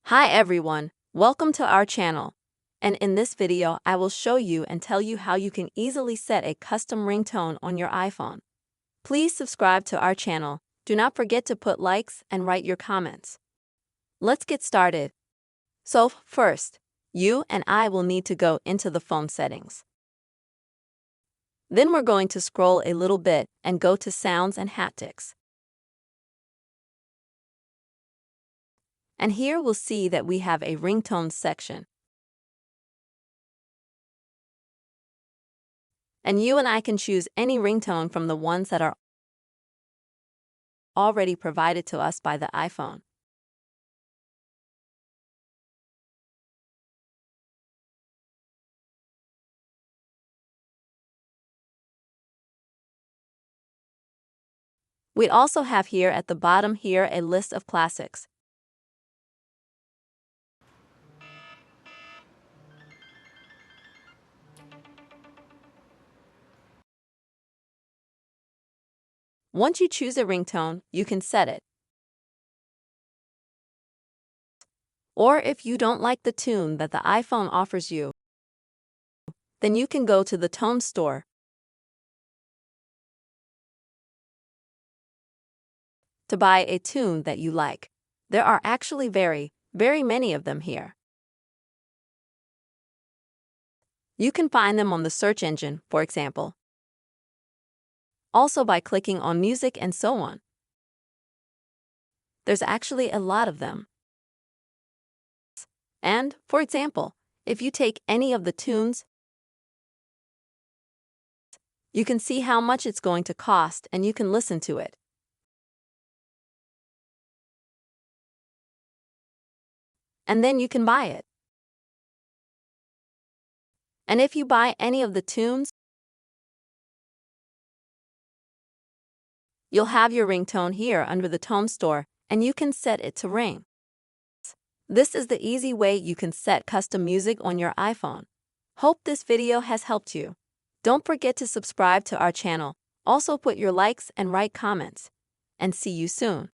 Hi everyone, welcome to our channel. And in this video, I will show you and tell you how you can easily set a custom ringtone on your iPhone. Please subscribe to our channel. Do not forget to put likes and write your comments. Let's get started. So first, you and I will need to go into the phone settings. Then we're going to scroll a little bit and go to Sounds and Haptics. And here we'll see that we have a ringtones section. And you and I can choose any ringtone from the ones that are already provided to us by the iPhone. We also have here at the bottom here a list of classics. Once you choose a ringtone, you can set it. Or if you don't like the tune that the iPhone offers you, then you can go to the tone store to buy a tune that you like. There are actually very many of them here. You can find them on the search engine, for example. Also by clicking on music and so on. There's actually a lot of them. And, for example, if you take any of the tunes, you can see how much it's going to cost and you can listen to it. And then you can buy it. And if you buy any of the tunes, you'll have your ringtone here under the tone store and you can set it to ring. This is the easy way you can set custom music on your iPhone. Hope this video has helped you. Don't forget to subscribe to our channel. Also put your likes and write comments. And see you soon.